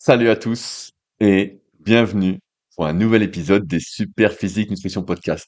Salut à tous et bienvenue pour un nouvel épisode des Super Physique Nutrition Podcast.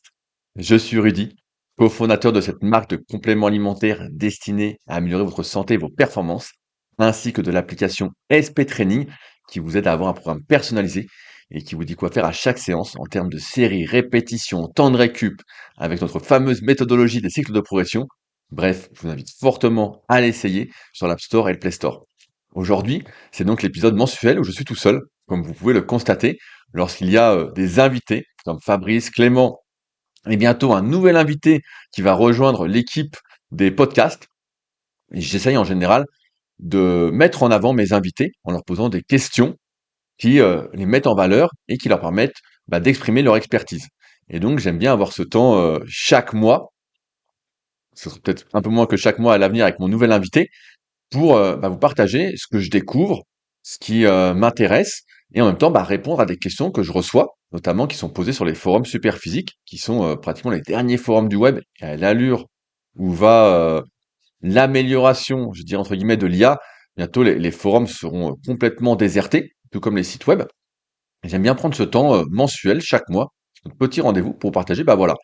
Je suis Rudy, cofondateur de cette marque de compléments alimentaires destinée à améliorer votre santé et vos performances, ainsi que de l'application SP Training qui vous aide à avoir un programme personnalisé et qui vous dit quoi faire à chaque séance en termes de séries, répétitions, temps de récup, avec notre fameuse méthodologie des cycles de progression. Bref, je vous invite fortement à l'essayer sur l'App Store et le Play Store. Aujourd'hui, c'est donc l'épisode mensuel où je suis tout seul, comme vous pouvez le constater, lorsqu'il y a des invités comme Fabrice, Clément et bientôt un nouvel invité qui va rejoindre l'équipe des podcasts. Et j'essaye en général de mettre en avant mes invités en leur posant des questions qui les mettent en valeur et qui leur permettent d'exprimer leur expertise. Et donc j'aime bien avoir ce temps chaque mois, ce sera peut-être un peu moins que chaque mois à l'avenir avec mon nouvel invité, pour vous partager ce que je découvre, ce qui m'intéresse, et en même temps répondre à des questions que je reçois, notamment qui sont posées sur les forums Superphysique, qui sont pratiquement les derniers forums du web, et à l'allure où va l'amélioration, je dirais entre guillemets, de l'IA. Bientôt les forums seront complètement désertés, tout comme les sites web. Et j'aime bien prendre ce temps mensuel, chaque mois, un petit rendez-vous pour partager, voilà,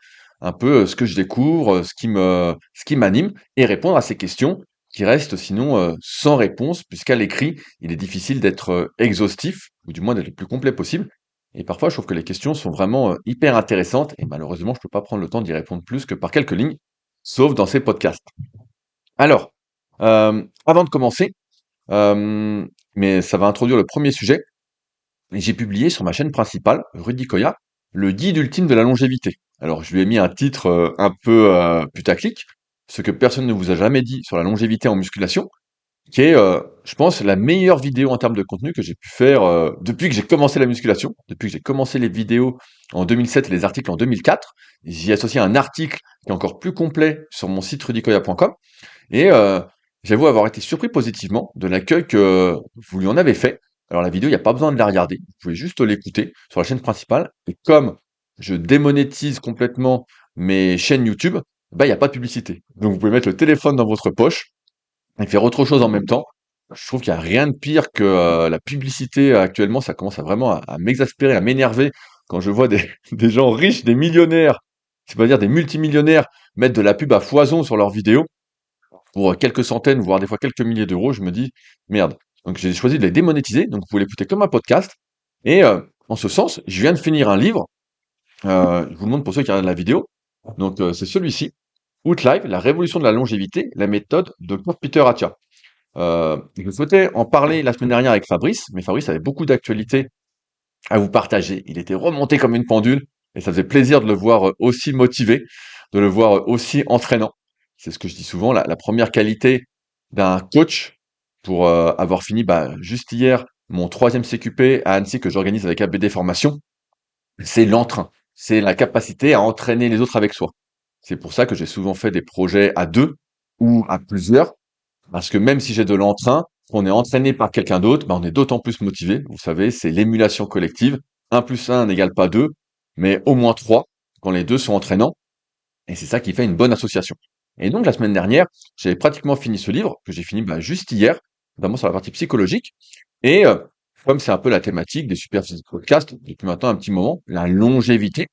un peu ce que je découvre, ce qui m'anime, et répondre à ces questions qui restent sinon sans réponse, puisqu'à l'écrit, il est difficile d'être exhaustif, ou du moins d'être le plus complet possible. Et parfois, je trouve que les questions sont vraiment hyper intéressantes, et malheureusement, je peux pas prendre le temps d'y répondre plus que par quelques lignes, sauf dans ces podcasts. Alors, avant de commencer, euh, mais ça va introduire le premier sujet, et j'ai publié sur ma chaîne principale, Rudy Koya, le guide ultime de la longévité. Alors, je lui ai mis un titre un peu putaclic, ce que personne ne vous a jamais dit sur la longévité en musculation, qui est, je pense, la meilleure vidéo en termes de contenu que j'ai pu faire depuis que j'ai commencé la musculation, depuis que j'ai commencé les vidéos en 2007 et les articles en 2004. J'y ai associé un article qui est encore plus complet sur mon site rudykoya.com, et j'avoue avoir été surpris positivement de l'accueil que vous lui en avez fait. Alors la vidéo, il n'y a pas besoin de la regarder, vous pouvez juste l'écouter sur la chaîne principale. Et comme je démonétise complètement mes chaînes YouTube, il n'y a pas de publicité. Donc vous pouvez mettre le téléphone dans votre poche et faire autre chose en même temps. Je trouve qu'il n'y a rien de pire que la publicité actuellement. Ça commence à vraiment à m'exaspérer, à m'énerver quand je vois des, des gens riches, des millionnaires, c'est-à-dire des multimillionnaires, mettre de la pub à foison sur leurs vidéos pour quelques centaines, voire des fois quelques milliers d'euros. Je me dis, merde. Donc j'ai choisi de les démonétiser, donc vous pouvez l'écouter comme un podcast. Et en ce sens, je viens de finir un livre, je vous le montre pour ceux qui regardent la vidéo. Donc c'est celui-ci, Outlive, la révolution de la longévité, la méthode de Peter Attia. Je souhaitais en parler la semaine dernière avec Fabrice, mais Fabrice avait beaucoup d'actualités à vous partager. Il était remonté comme une pendule, et ça faisait plaisir de le voir aussi motivé, de le voir aussi entraînant. C'est ce que je dis souvent, la première qualité d'un coach, pour avoir fini juste hier mon troisième CQP à Annecy que j'organise avec ABD Formation, c'est l'entrain. C'est la capacité à entraîner les autres avec soi. C'est pour ça que j'ai souvent fait des projets à deux ou à plusieurs, parce que même si j'ai de l'entrain, qu'on est entraîné par quelqu'un d'autre, on est d'autant plus motivé. Vous savez, c'est l'émulation collective. Un plus un n'égale pas 2, mais au moins 3 quand les deux sont entraînants. Et c'est ça qui fait une bonne association. Et donc, la semaine dernière, j'avais pratiquement fini ce livre, que j'ai fini juste hier, notamment sur la partie psychologique. Et comme c'est un peu la thématique des Super Physique Podcast depuis maintenant un petit moment, la longévité,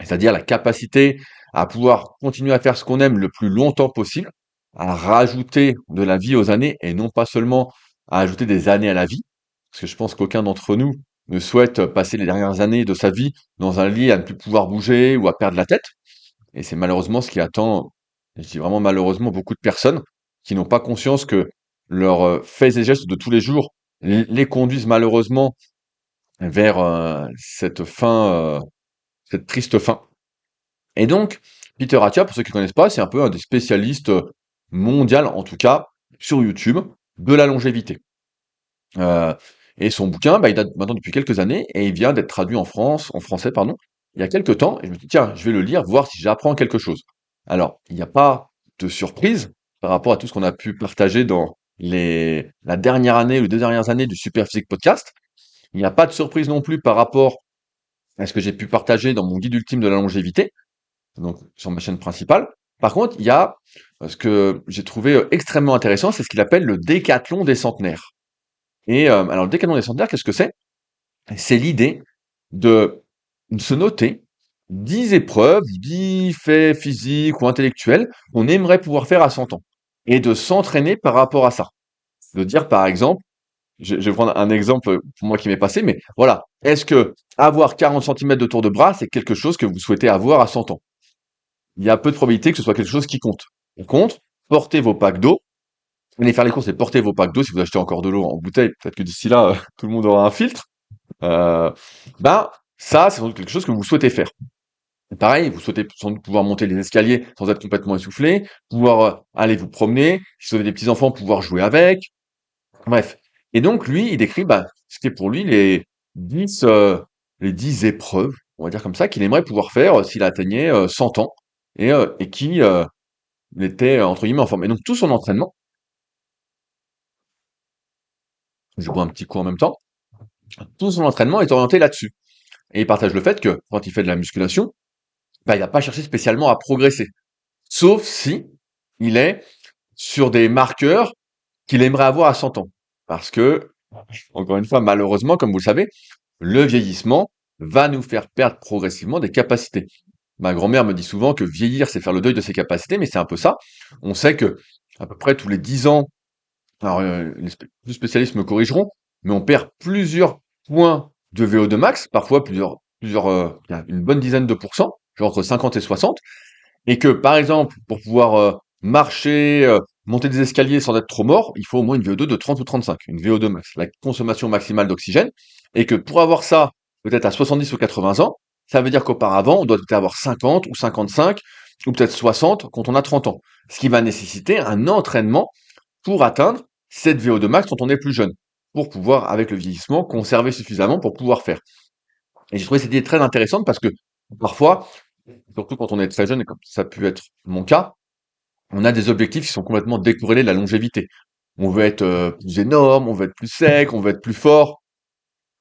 c'est-à-dire la capacité à pouvoir continuer à faire ce qu'on aime le plus longtemps possible, à rajouter de la vie aux années et non pas seulement à ajouter des années à la vie, parce que je pense qu'aucun d'entre nous ne souhaite passer les dernières années de sa vie dans un lit à ne plus pouvoir bouger ou à perdre la tête. Et c'est malheureusement ce qui attend, je dis vraiment malheureusement, beaucoup de personnes qui n'ont pas conscience que leurs faits et gestes de tous les jours les conduisent malheureusement vers cette fin, cette triste fin. Et donc, Peter Attia, pour ceux qui ne connaissent pas, c'est un peu un des spécialistes mondial, en tout cas, sur YouTube, de la longévité. Euh, et son bouquin, il date maintenant depuis quelques années, et il vient d'être traduit en français, pardon, il y a quelques temps, et je me dis, tiens, je vais le lire, voir si j'apprends quelque chose. Alors, il n'y a pas de surprise par rapport à tout ce qu'on a pu partager dans la dernière année ou les 2 dernières années du Superphysique Podcast. Il n'y a pas de surprise non plus par rapport à ce que j'ai pu partager dans mon guide ultime de la longévité, donc sur ma chaîne principale. Par contre, il y a ce que j'ai trouvé extrêmement intéressant, c'est ce qu'il appelle le décathlon des centenaires. Et alors le décathlon des centenaires, qu'est-ce que c'est? C'est l'idée de se noter 10 épreuves, 10 faits physiques ou intellectuels qu'on aimerait pouvoir faire à 100 ans et de s'entraîner par rapport à ça. De dire par exemple, je vais prendre un exemple pour moi qui m'est passé, mais voilà, est-ce que avoir 40 centimètres de tour de bras, c'est quelque chose que vous souhaitez avoir à 100 ans? Il y a peu de probabilité que ce soit quelque chose qui compte. Par contre, portez vos packs d'eau, allez faire les courses et portez vos packs d'eau si vous achetez encore de l'eau en bouteille, peut-être que d'ici là, tout le monde aura un filtre. Euh, ben, ça, c'est sans doute quelque chose que vous souhaitez faire. Et pareil, vous souhaitez sans doute pouvoir monter les escaliers sans être complètement essoufflé, pouvoir aller vous promener, si vous avez des petits-enfants, pouvoir jouer avec, bref. Et donc, lui, il décrit bah, ce qui est pour lui 10, euh, les 10 épreuves, on va dire comme ça, qu'il aimerait pouvoir faire s'il atteignait 100 ans et qui était, entre guillemets, en forme. Et donc, tout son entraînement, je bois un petit coup en même temps, tout son entraînement est orienté là-dessus. Et il partage le fait que quand il fait de la musculation, bah, il va pas chercher spécialement à progresser. Sauf si il est sur des marqueurs qu'il aimerait avoir à 100 ans. Parce que, encore une fois, malheureusement, comme vous le savez, le vieillissement va nous faire perdre progressivement des capacités. Ma grand-mère me dit souvent que vieillir, c'est faire le deuil de ses capacités, mais c'est un peu ça. On sait que à peu près tous les 10 ans, alors plus spécialistes me corrigeront, mais on perd plusieurs points de VO2 max, parfois une bonne dizaine de pourcents, genre entre 50 et 60. Et que, par exemple, pour pouvoir marcher, monter des escaliers sans être trop mort, il faut au moins une VO2 de 30 ou 35, une VO2 max, la consommation maximale d'oxygène. Et que pour avoir ça, peut-être à 70 ou 80 ans, ça veut dire qu'auparavant, on doit peut-être avoir 50 ou 55 ou peut-être 60 quand on a 30 ans. Ce qui va nécessiter un entraînement pour atteindre cette VO2 max quand on est plus jeune, pour pouvoir, avec le vieillissement, conserver suffisamment pour pouvoir faire. Et j'ai trouvé cette idée très intéressante parce que parfois, surtout quand on est très jeune, et comme ça a pu être mon cas, on a des objectifs qui sont complètement décorrélés de la longévité. On veut être plus énorme, on veut être plus sec, on veut être plus fort.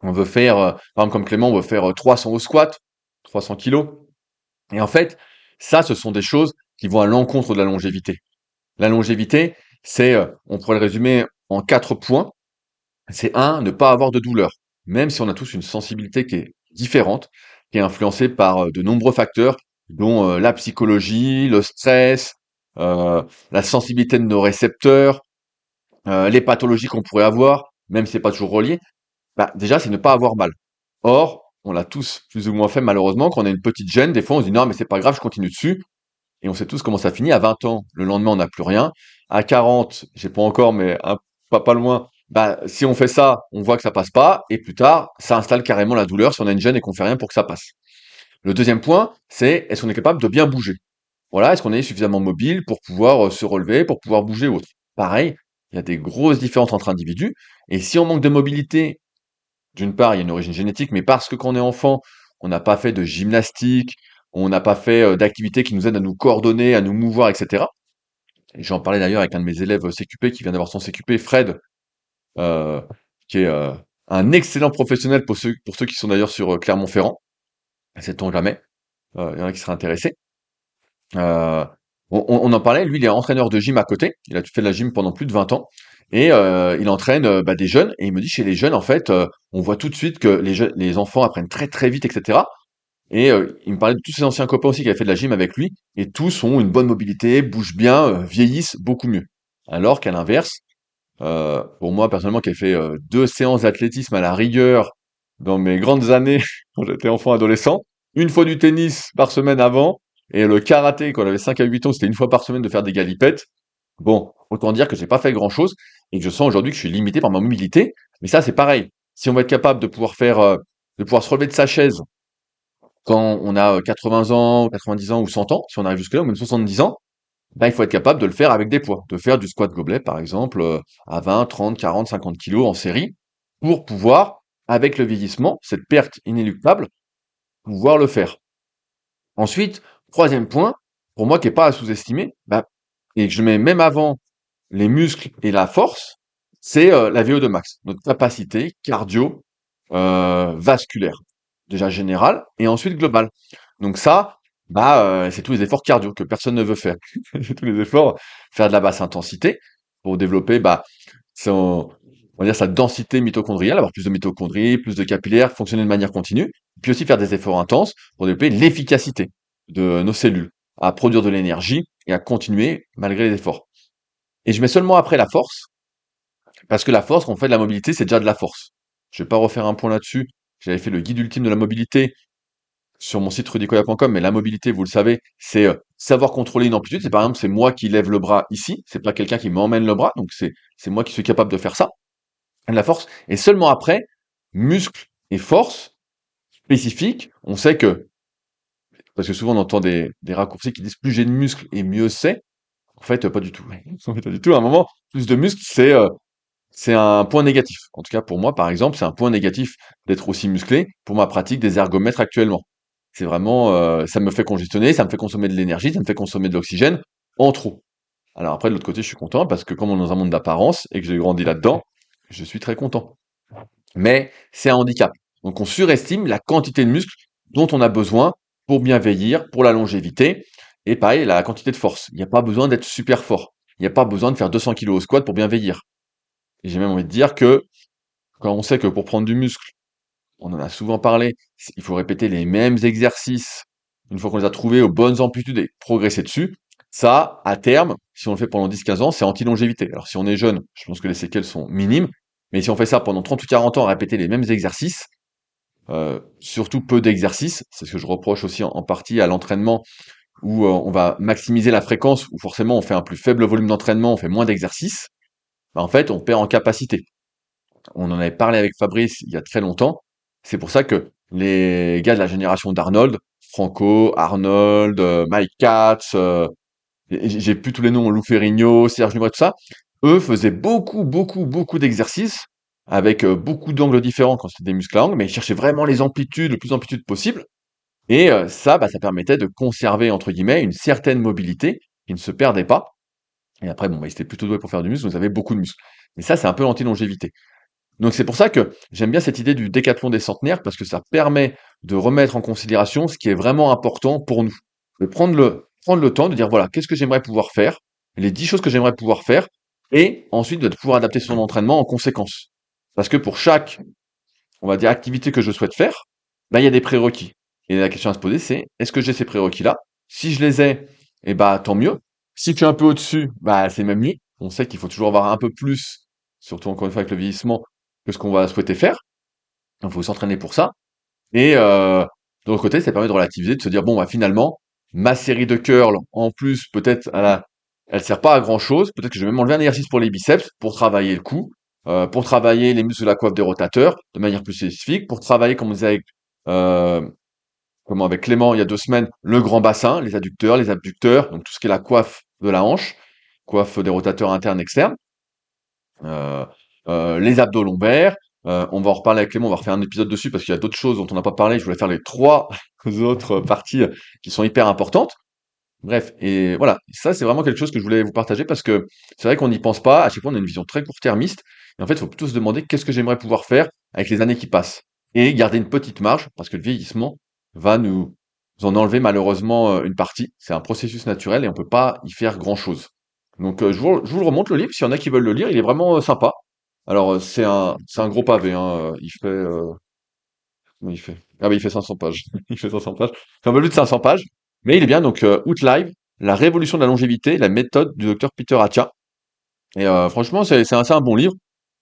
On veut faire, par exemple comme Clément, on veut faire 300 au squat, 300 kilos. Et en fait, ça, ce sont des choses qui vont à l'encontre de la longévité. La longévité, c'est, on pourrait le résumer en 4 points. C'est un, ne pas avoir de douleur. Même si on a tous une sensibilité qui est différente, qui est influencée par de nombreux facteurs, dont la psychologie, le stress, euh, la sensibilité de nos récepteurs, les pathologies qu'on pourrait avoir, même si c'est pas toujours relié, bah, déjà, c'est ne pas avoir mal. Or, on l'a tous plus ou moins fait malheureusement, quand on a une petite gêne, des fois on se dit non mais c'est pas grave, je continue dessus, et on sait tous comment ça finit. À 20 ans, le lendemain, on n'a plus rien. À 40, j'ai pas encore, mais pas loin. Bah, si on fait ça, on voit que ça passe pas. Et plus tard, ça installe carrément la douleur si on a une gêne et qu'on fait rien pour que ça passe. Le deuxième point, c'est est-ce qu'on est capable de bien bouger? Voilà, est-ce qu'on est suffisamment mobile pour pouvoir se relever, pour pouvoir bouger ou autre? Pareil, il y a des grosses différences entre individus. Et si on manque de mobilité, d'une part, il y a une origine génétique, mais parce que quand on est enfant, on n'a pas fait de gymnastique, on n'a pas fait d'activités qui nous aident à nous coordonner, à nous mouvoir, etc. Et j'en parlais d'ailleurs avec un de mes élèves CQP qui vient d'avoir son CQP, Fred, euh, qui est un excellent professionnel pour ceux qui sont d'ailleurs sur Clermont-Ferrand. Sait-on jamais, il y en a qui seraient intéressés. Euh, on en parlait, lui il est entraîneur de gym à côté, il a fait de la gym pendant plus de 20 ans, et il entraîne bah, des jeunes, et il me dit chez les jeunes, en fait, on voit tout de suite que les enfants apprennent très très vite, etc. Et il me parlait de tous ses anciens copains aussi qui avaient fait de la gym avec lui, et tous ont une bonne mobilité, bougent bien, vieillissent beaucoup mieux. Alors qu'à l'inverse, pour moi personnellement qui ai fait 2 séances d'athlétisme à la rigueur dans mes grandes années quand j'étais enfant adolescent, une fois du tennis par semaine avant, et le karaté quand j'avais 5 à 8 ans, c'était une fois par semaine de faire des galipettes. Bon, autant dire que j'ai pas fait grand-chose et que je sens aujourd'hui que je suis limité par ma mobilité. Mais ça, c'est pareil. Si on va être capable de pouvoir faire, de pouvoir se relever de sa chaise quand on a 80 ans, 90 ans ou 100 ans, si on arrive jusque-là, ou même 70 ans, ben, il faut être capable de le faire avec des poids. De faire du squat gobelet, par exemple, à 20, 30, 40, 50 kilos en série, pour pouvoir, avec le vieillissement, cette perte inéluctable, pouvoir le faire. Ensuite, troisième point, pour moi qui est pas à sous-estimer, bah, et que je mets même avant les muscles et la force, c'est la VO2 max, notre capacité cardio vasculaire, déjà générale et ensuite globale. Donc ça, bah, c'est tous les efforts cardio que personne ne veut faire. C'est tous les efforts, faire de la basse intensité pour développer bah, son, on va dire sa densité mitochondriale, avoir plus de mitochondries, plus de capillaires, fonctionner de manière continue, puis aussi faire des efforts intenses pour développer l'efficacité de nos cellules, à produire de l'énergie et à continuer malgré les efforts. Et je mets seulement après la force, parce que la force, quand on fait de la mobilité, c'est déjà de la force. Je vais pas refaire un point là-dessus. J'avais fait le guide ultime de la mobilité sur mon site rudicoya.com, mais la mobilité, vous le savez, c'est savoir contrôler une amplitude. C'est par exemple, c'est moi qui lève le bras ici, c'est pas quelqu'un qui m'emmène le bras, donc c'est moi qui suis capable de faire ça, de la force. Et seulement après, muscle et force spécifiques, on sait que, parce que souvent on entend des raccourcis qui disent plus j'ai de muscles et mieux c'est. En fait, pas du tout. En fait, pas du tout. À un moment, plus de muscles, c'est un point négatif. En tout cas, pour moi, par exemple, c'est un point négatif d'être aussi musclé pour ma pratique des ergomètres actuellement. C'est vraiment, ça me fait congestionner, ça me fait consommer de l'énergie, ça me fait consommer de l'oxygène en trop. Alors après, de l'autre côté, je suis content parce que comme on est dans un monde d'apparence et que j'ai grandi là-dedans, je suis très content. Mais c'est un handicap. Donc on surestime la quantité de muscles dont on a besoin pour bien vieillir, pour la longévité. Et pareil, la quantité de force. Il n'y a pas besoin d'être super fort. Il n'y a pas besoin de faire 200 kilos au squat pour bien vieillir. Et j'ai même envie de dire que quand on sait que pour prendre du muscle, on en a souvent parlé, il faut répéter les mêmes exercices une fois qu'on les a trouvés aux bonnes amplitudes et progresser dessus. Ça, à terme, si on le fait pendant 10-15 ans, c'est anti-longévité. Alors si on est jeune, je pense que les séquelles sont minimes, mais si on fait ça pendant 30 ou 40 ans à répéter les mêmes exercices, surtout peu d'exercices, c'est ce que je reproche aussi en partie à l'entraînement où on va maximiser la fréquence, où forcément on fait un plus faible volume d'entraînement, on fait moins d'exercices, bah, en fait on perd en capacité. On en avait parlé avec Fabrice il y a très longtemps. C'est pour ça que les gars de la génération d'Arnold, Franco, Arnold, Mike Katz, j'ai plus tous les noms, Lou Ferrigno, Serge Nubret, tout ça, eux faisaient beaucoup, beaucoup, beaucoup d'exercices avec beaucoup d'angles différents quand c'était des muscles à angles, mais ils cherchaient vraiment les amplitudes, le plus d'amplitude possible. Et ça, bah, ça permettait de conserver, entre guillemets, une certaine mobilité qui ne se perdait pas. Et après, bon, bah, ils étaient plutôt doués pour faire du muscle, donc ils avaient beaucoup de muscles. Mais ça, c'est un peu l'anti-longévité. Donc c'est pour ça que j'aime bien cette idée du décathlon des centenaires, parce que ça permet de remettre en considération ce qui est vraiment important pour nous. De prendre le temps de dire, voilà, qu'est-ce que j'aimerais pouvoir faire, les 10 choses que j'aimerais pouvoir faire, et ensuite de pouvoir adapter son entraînement en conséquence. Parce que pour chaque, on va dire, activité que je souhaite faire, bah, il y a des prérequis. Et la question à se poser, c'est, est-ce que j'ai ces prérequis-là? Si je les ai, eh bah, tant mieux. Si tu es un peu au-dessus, bah, c'est même mieux. On sait qu'il faut toujours avoir un peu plus, surtout encore une fois avec le vieillissement, que ce qu'on va souhaiter faire. Il faut s'entraîner pour ça. Et de l'autre côté, ça permet de relativiser, de se dire bon bah finalement, ma série de curls, en plus, peut-être elle sert pas à grand chose. Peut-être que je vais même enlever un exercice pour les biceps, pour travailler le cou, pour travailler les muscles de la coiffe des rotateurs de manière plus spécifique, pour travailler, comme on disait avec euh, comment avec Clément il y a 2 semaines, le grand bassin, les adducteurs, les abducteurs, donc tout ce qui est la coiffe de la hanche, coiffe des rotateurs internes externes euh, les abdos lombaires. On va en reparler avec Clément, on va refaire un épisode dessus parce qu'il y a d'autres choses dont on n'a pas parlé. Je voulais faire les trois autres parties qui sont hyper importantes. Bref, et voilà, ça c'est vraiment quelque chose que je voulais vous partager parce que c'est vrai qu'on n'y pense pas, à chaque fois on a une vision très court-termiste, et en fait il faut plutôt se demander qu'est-ce que j'aimerais pouvoir faire avec les années qui passent, et garder une petite marge, parce que le vieillissement va nous en enlever malheureusement une partie, c'est un processus naturel et on peut pas y faire grand-chose. Donc je vous le remonte le livre, s'il y en a qui veulent le lire, il est vraiment sympa. Alors c'est un gros pavé, hein, comment il fait? Ah bah il fait 500 pages. Il fait 500 pages. C'est un peu plus de 500 pages. Mais il est bien, donc Outlive, la révolution de la longévité, la méthode du docteur Peter Attia. Et franchement, c'est un bon livre.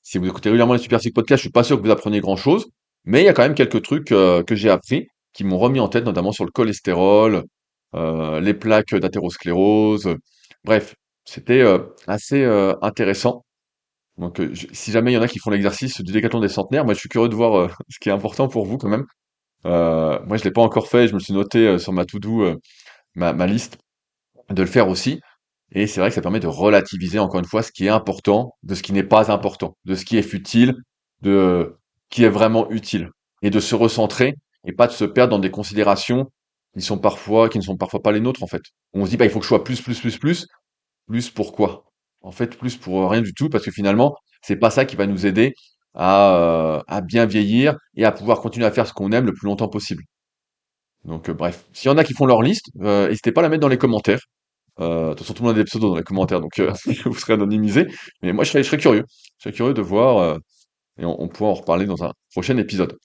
Si vous écoutez régulièrement les Super Six Podcasts, je suis pas sûr que vous appreniez grand-chose. Mais il y a quand même quelques trucs que j'ai appris, qui m'ont remis en tête, notamment sur le cholestérol, les plaques d'athérosclérose. Bref, c'était assez intéressant. Donc, si jamais il y en a qui font l'exercice du décathlon des centenaires, moi je suis curieux de voir ce qui est important pour vous quand même. Moi, je l'ai pas encore fait. Je me suis noté sur ma to-do, ma liste, de le faire aussi. Et c'est vrai que ça permet de relativiser encore une fois ce qui est important de ce qui n'est pas important, de ce qui est futile, de qui est vraiment utile, et de se recentrer et pas de se perdre dans des considérations qui ne sont parfois pas les nôtres en fait. On se dit bah il faut que je sois plus pourquoi? En fait, plus pour rien du tout, parce que finalement, c'est pas ça qui va nous aider à bien vieillir et à pouvoir continuer à faire ce qu'on aime le plus longtemps possible. Donc, bref, s'il y en a qui font leur liste, n'hésitez pas à la mettre dans les commentaires. De toute façon, tout le monde a des pseudos dans les commentaires, donc vous serez anonymisés. Mais moi, je serais curieux. Je serais curieux de voir, et on pourra en reparler dans un prochain épisode.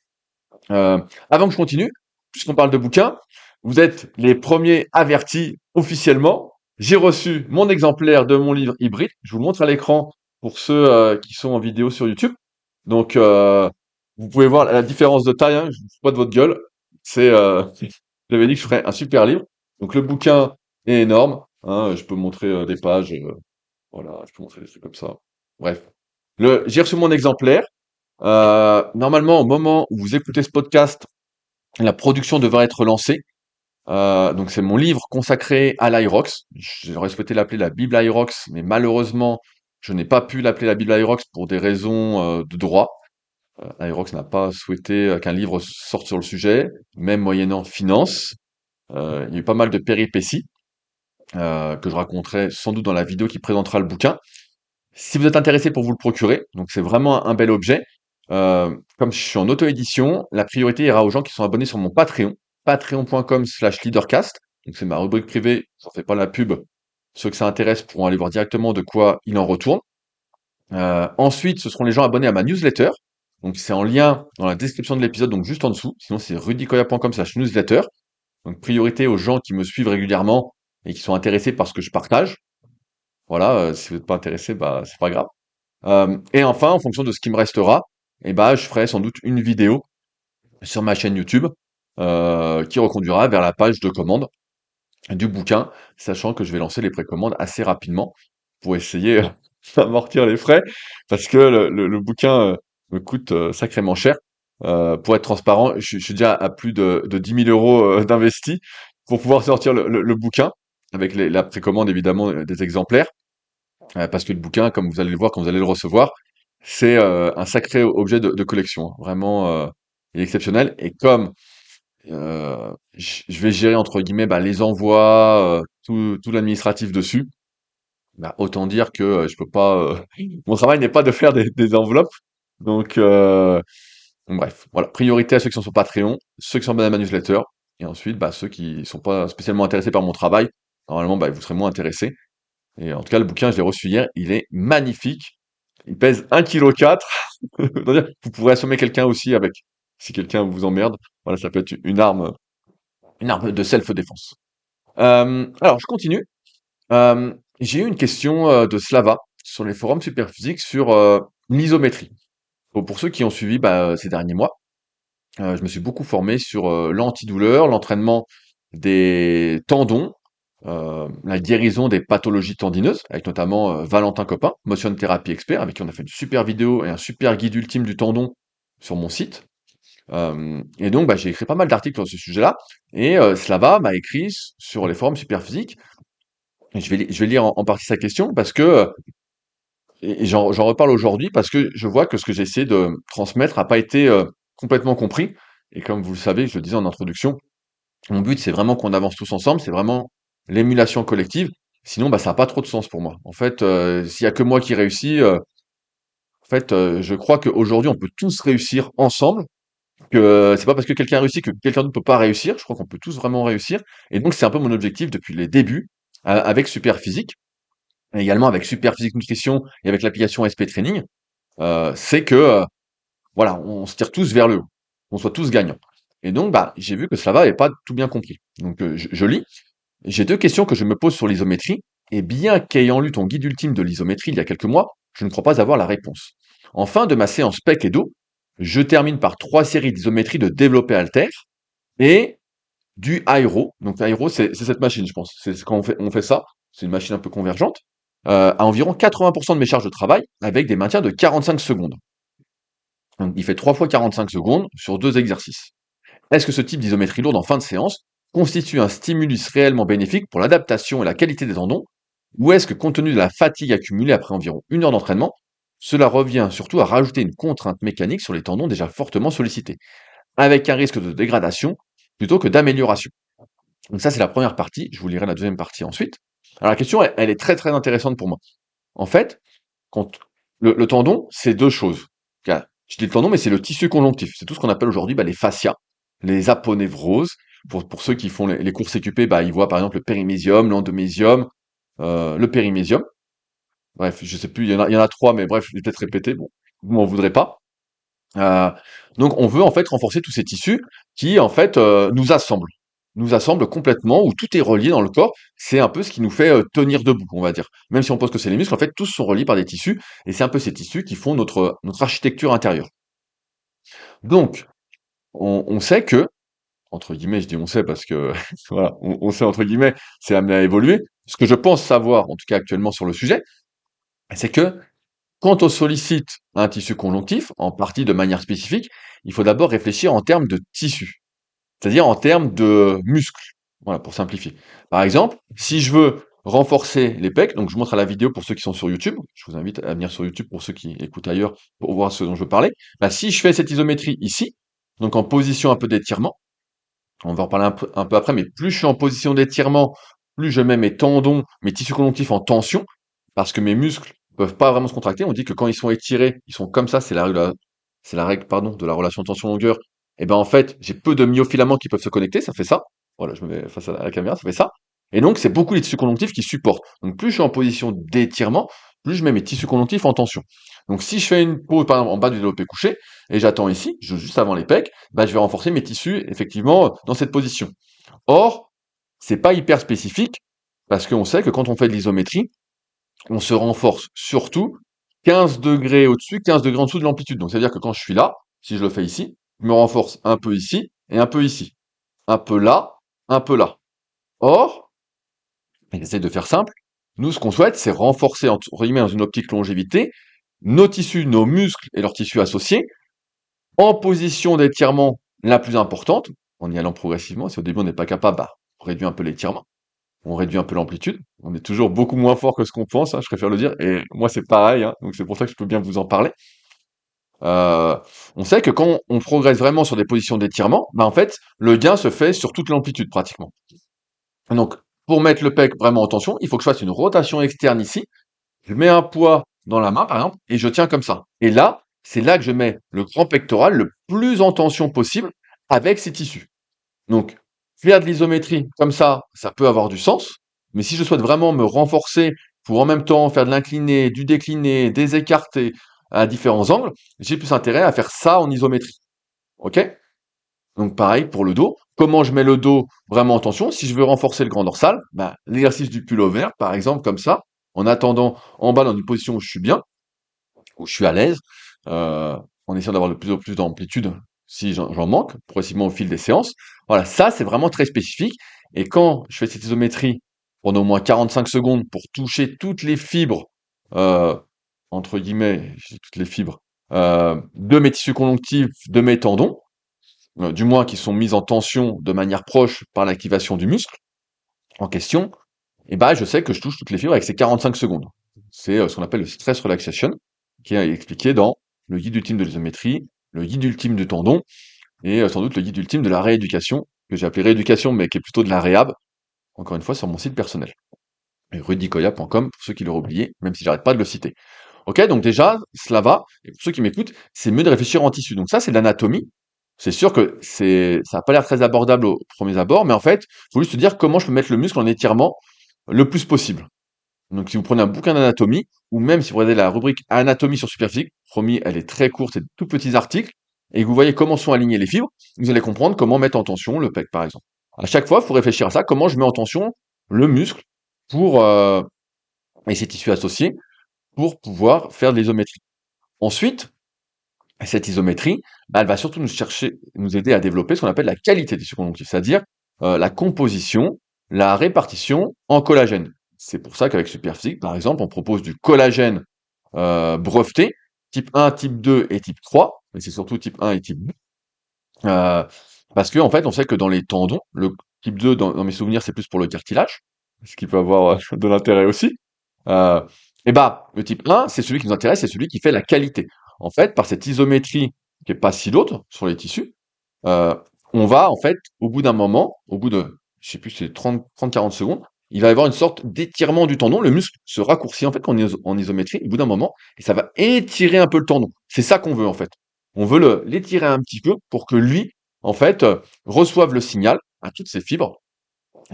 Avant que je continue, puisqu'on parle de bouquins, vous êtes les premiers avertis officiellement. J'ai reçu mon exemplaire de mon livre hybride. Je vous le montre à l'écran pour ceux qui sont en vidéo sur YouTube. Donc, vous pouvez voir la différence de taille. Hein, je ne fous pas de votre gueule. C'est, j'avais dit que je ferais un super livre. Donc, le bouquin est énorme. Hein, je peux montrer des pages. Voilà, je peux montrer des trucs comme ça. Bref, j'ai reçu mon exemplaire. Normalement, au moment où vous écoutez ce podcast, la production devrait être lancée. Donc c'est mon livre consacré à l'Aerox. J'aurais souhaité l'appeler la Bible Aerox, mais malheureusement, je n'ai pas pu l'appeler la Bible Aerox pour des raisons de droit. Aerox n'a pas souhaité qu'un livre sorte sur le sujet, même moyennant finance. Il y a eu pas mal de péripéties que je raconterai sans doute dans la vidéo qui présentera le bouquin. Si vous êtes intéressé pour vous le procurer, donc c'est vraiment un bel objet. Comme je suis en auto-édition, la priorité ira aux gens qui sont abonnés sur mon Patreon, patreon.com/leadercast. Donc c'est ma rubrique privée, j'en fais pas la pub. Ceux que ça intéresse pourront aller voir directement de quoi il en retourne. Ensuite, ce seront les gens abonnés à ma newsletter. Donc c'est en lien dans la description de l'épisode, donc juste en dessous. Sinon c'est rudykoya.com/newsletter. Donc priorité aux gens qui me suivent régulièrement et qui sont intéressés par ce que je partage. Voilà, si vous n'êtes pas intéressé, bah c'est pas grave. Et enfin, en fonction de ce qui me restera, eh ben, je ferai sans doute une vidéo sur ma chaîne YouTube qui reconduira vers la page de commande du bouquin, sachant que je vais lancer les précommandes assez rapidement pour essayer d'amortir les frais, parce que le bouquin me coûte sacrément cher. Pour être transparent, je suis déjà à plus de 10 000 euros d'investis pour pouvoir sortir le bouquin, avec la précommande évidemment des exemplaires. Parce que le bouquin, comme vous allez le voir quand vous allez le recevoir, c'est un sacré objet de collection, hein. Vraiment, il est exceptionnel. Et comme je vais gérer entre guillemets bah, les envois, tout l'administratif dessus, bah, autant dire que je peux pas. Mon travail n'est pas de faire des enveloppes. Donc, bon, bref, voilà. Priorité à ceux qui sont sur Patreon, ceux qui sont abonnés à ma newsletter, et ensuite bah, ceux qui sont pas spécialement intéressés par mon travail. Normalement, bah, vous serez moins intéressés. Et en tout cas, le bouquin, je l'ai reçu hier, il est magnifique. Il pèse 1,4 kg. C'est-à-dire, vous pourrez assommer quelqu'un aussi avec, si quelqu'un vous emmerde. Voilà, ça peut être une arme de self-défense. Alors, je continue. J'ai eu une question de Slava sur les forums Superphysique sur l'isométrie. Pour ceux qui ont suivi bah, ces derniers mois, je me suis beaucoup formé sur l'antidouleur, l'entraînement des tendons, la guérison des pathologies tendineuses, avec notamment Valentin Copin, motion thérapie expert, avec qui on a fait une super vidéo et un super guide ultime du tendon sur mon site. Et donc, bah, j'ai écrit pas mal d'articles sur ce sujet-là. Et Slava m'a écrit sur les forums Superphysique. Et je vais lire en partie sa question parce que, et j'en reparle aujourd'hui parce que je vois que ce que j'ai essayé de transmettre n'a pas été complètement compris. Et comme vous le savez, je le disais en introduction, mon but c'est vraiment qu'on avance tous ensemble, c'est vraiment l'émulation collective. Sinon, bah, ça n'a pas trop de sens pour moi. En fait, s'il y a que moi qui réussis, en fait, je crois qu'aujourd'hui on peut tous réussir ensemble. Que c'est pas parce que quelqu'un a réussi que quelqu'un d'autre peut pas réussir. Je crois qu'on peut tous vraiment réussir. Et donc c'est un peu mon objectif depuis les débuts avec Superphysique, et également avec Superphysique Nutrition et avec l'application SP Training. C'est que voilà, on se tire tous vers le haut, qu'on soit tous gagnants. Et donc bah j'ai vu que Slava n'avait pas tout bien compris. Donc je lis. J'ai deux questions que je me pose sur l'isométrie. Et bien qu'ayant lu ton guide ultime de l'isométrie il y a quelques mois, je ne crois pas avoir la réponse. En fin de ma séance PEC et dos, je termine par 3 séries d'isométrie de développé haltère et du aéro. Donc aéro, c'est cette machine, je pense. C'est quand on fait ça. C'est une machine un peu convergente. À environ 80% de mes charges de travail avec des maintiens de 45 secondes. Donc il fait 3 fois 45 secondes sur 2 exercices. Est-ce que ce type d'isométrie lourde en fin de séance constitue un stimulus réellement bénéfique pour l'adaptation et la qualité des tendons, ou est-ce que compte tenu de la fatigue accumulée après environ 1 heure d'entraînement, cela revient surtout à rajouter une contrainte mécanique sur les tendons déjà fortement sollicités, avec un risque de dégradation plutôt que d'amélioration? Donc ça, c'est la première partie. Je vous lirai la deuxième partie ensuite. Alors la question, elle est très très intéressante pour moi. En fait, quand le tendon, c'est deux choses. Je dis le tendon, mais c'est le tissu conjonctif. C'est tout ce qu'on appelle aujourd'hui bah, les fascias, les aponevroses. Pour ceux qui font les courses équipées, bah, ils voient par exemple le périmésium, l'endomésium, le périmésium. Bref, je sais plus, il y en a 3, mais bref, je vais peut-être répéter, bon, vous m'en voudrez pas. Heu, donc on veut en fait renforcer tous ces tissus qui en fait, nous assemblent complètement, où tout est relié dans le corps. C'est un peu ce qui nous fait, tenir debout, on va dire. Même si on pense que c'est les muscles, en fait, tous sont reliés par des tissus et c'est un peu ces tissus qui font notre architecture intérieure. Donc on sait que, entre guillemets, je dis «on sait» parce que voilà, on sait entre guillemets, c'est amené à évoluer. Ce que je pense savoir, en tout cas actuellement sur le sujet, c'est que quand on sollicite un tissu conjonctif, en partie de manière spécifique, il faut d'abord réfléchir en termes de tissu, c'est-à-dire en termes de muscles. Voilà, pour simplifier. Par exemple, si je veux renforcer les pecs, donc je vous montre à la vidéo pour ceux qui sont sur YouTube, je vous invite à venir sur YouTube pour ceux qui écoutent ailleurs pour voir ce dont je veux parler. Bah, si je fais cette isométrie ici, donc en position un peu d'étirement, on va en parler un peu après, mais plus je suis en position d'étirement, plus je mets mes tendons, mes tissus conjonctifs en tension, parce que mes muscles peuvent pas vraiment se contracter. On dit que quand ils sont étirés, ils sont comme ça, c'est la règle, pardon, de la relation tension-longueur. Et ben en fait, j'ai peu de myofilaments qui peuvent se connecter, ça fait ça. Voilà, je me mets face à la caméra, ça fait ça. Et donc c'est beaucoup les tissus conjonctifs qui supportent. Donc plus je suis en position d'étirement, plus je mets mes tissus conjonctifs en tension. Donc si je fais une pause, par exemple, en bas du développé couché, et j'attends ici, juste avant les pecs, bah, je vais renforcer mes tissus, effectivement, dans cette position. Or, c'est pas hyper spécifique, parce qu'on sait que quand on fait de l'isométrie, on se renforce surtout 15 degrés au-dessus, 15 degrés en dessous de l'amplitude. Donc, c'est-à-dire que quand je suis là, si je le fais ici, je me renforce un peu ici et un peu ici. Un peu là, un peu là. Or, j'essaie de faire simple, nous, ce qu'on souhaite, c'est renforcer, entre guillemets, dans une optique longévité, nos tissus, nos muscles et leurs tissus associés, en position d'étirement la plus importante, en y allant progressivement. Si au début on n'est pas capable, bah, on réduit un peu l'étirement, on réduit un peu l'amplitude. On est toujours beaucoup moins fort que ce qu'on pense, hein, je préfère le dire. Et moi c'est pareil, hein, donc c'est pour ça que je peux bien vous en parler. Euh, on sait que quand on progresse vraiment sur des positions d'étirement, bah en fait le gain se fait sur toute l'amplitude pratiquement. Donc pour mettre le pec vraiment en tension, il faut que je fasse une rotation externe ici. Je mets un poids dans la main, par exemple, et je tiens comme ça. Et là, c'est là que je mets le grand pectoral le plus en tension possible avec ces tissus. Donc, faire de l'isométrie comme ça peut avoir du sens. Mais si je souhaite vraiment me renforcer pour en même temps faire de l'incliné, du décliné, des écartés à différents angles, j'ai plus intérêt à faire ça en isométrie. OK? Donc pareil pour le dos. Comment je mets le dos vraiment en tension? Si je veux renforcer le grand dorsal, bah, l'exercice du pullover, par exemple, comme ça, en attendant en bas dans une position où je suis bien, où je suis à l'aise, euh, en essayant d'avoir de plus en plus d'amplitude si j'en manque, progressivement au fil des séances. Voilà, ça c'est vraiment très spécifique. Et quand je fais cette isométrie pendant au moins 45 secondes pour toucher toutes les fibres, euh, entre guillemets, je dis toutes les fibres, de mes tissus conjonctifs, de mes tendons, du moins qui sont mises en tension de manière proche par l'activation du muscle en question, et bah, je sais que je touche toutes les fibres avec ces 45 secondes. C'est ce qu'on appelle le stress relaxation, qui est expliqué dans le guide ultime de l'isométrie, le guide ultime du tendon, et sans doute le guide ultime de la rééducation, que j'ai appelé rééducation, mais qui est plutôt de la réhab, encore une fois sur mon site personnel. Et rudicoya.com, pour ceux qui l'auraient oublié, même si j'arrête pas de le citer. Ok, donc déjà, cela va. Et pour ceux qui m'écoutent, c'est mieux de réfléchir en tissu. Donc ça, c'est de l'anatomie. C'est sûr que ça n'a pas l'air très abordable au premier abord, mais en fait, faut juste se dire comment je peux mettre le muscle en étirement le plus possible. Donc si vous prenez un bouquin d'anatomie, ou même si vous regardez la rubrique anatomie sur Superphysique, promis, elle est très courte, c'est de tout petits articles, et que vous voyez comment sont alignées les fibres, vous allez comprendre comment mettre en tension le pec, par exemple. À chaque fois, il faut réfléchir à ça, comment je mets en tension le muscle pour et ses tissus associés pour pouvoir faire de l'isométrie. Ensuite, cette isométrie, bah, elle va surtout nous aider à développer ce qu'on appelle la qualité du tissu conjonctif, c'est-à-dire la composition, la répartition en collagène. C'est pour ça qu'avec Superphysique, par exemple, on propose du collagène breveté, type 1, type 2 et type 3, mais c'est surtout type 1 et type 2, parce que en fait, on sait que dans les tendons, le type 2, dans mes souvenirs, c'est plus pour le cartilage, ce qui peut avoir de l'intérêt aussi. Euh, et bah, le type 1, c'est celui qui nous intéresse, c'est celui qui fait la qualité. En fait, par cette isométrie qui est pas si lourde sur les tissus, euh, on va, en fait, au bout d'un moment, au bout de, je sais plus, c'est 30-40 secondes, il va y avoir une sorte d'étirement du tendon, le muscle se raccourcit, en fait, quand on est en isométrie, au bout d'un moment, et ça va étirer un peu le tendon. C'est ça qu'on veut, en fait. On veut l'étirer un petit peu pour que lui, en fait, reçoive le signal à toutes ces fibres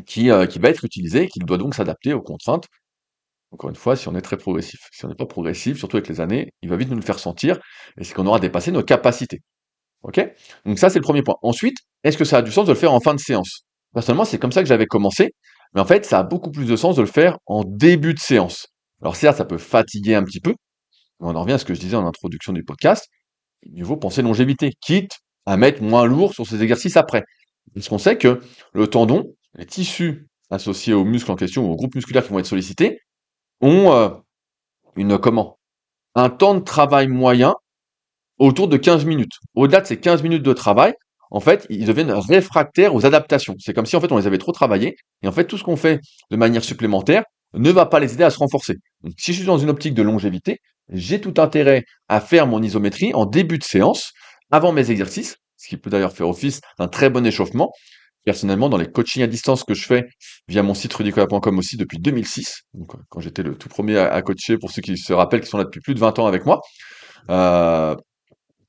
qui va être utilisé et qui doit donc s'adapter aux contraintes Encore une fois, si on est très progressif. Si on n'est pas progressif, surtout avec les années, il va vite nous le faire sentir, et c'est qu'on aura dépassé nos capacités. OK? Donc ça, c'est le premier point. Ensuite, est-ce que ça a du sens de le faire en fin de séance? Personnellement, c'est comme ça que j'avais commencé, mais en fait, ça a beaucoup plus de sens de le faire en début de séance. Alors certes, ça peut fatiguer un petit peu, mais on en revient à ce que je disais en introduction du podcast, il vaut penser longévité, quitte à mettre moins lourd sur ces exercices après. Parce qu'on sait que le tendon, les tissus associés aux muscles en question, ou aux groupes musculaires qui vont être sollicités, ont comment? Un temps de travail moyen autour de 15 minutes. Au-delà de ces 15 minutes de travail, en fait, ils deviennent réfractaires aux adaptations. C'est comme si, en fait, on les avait trop travaillés, et en fait, tout ce qu'on fait de manière supplémentaire ne va pas les aider à se renforcer. Donc, si je suis dans une optique de longévité, j'ai tout intérêt à faire mon isométrie en début de séance, avant mes exercices, ce qui peut d'ailleurs faire office d'un très bon échauffement. Personnellement, dans les coachings à distance que je fais via mon site rudicola.com aussi depuis 2006, donc quand j'étais le tout premier à coacher, pour ceux qui se rappellent, qui sont là depuis plus de 20 ans avec moi, euh,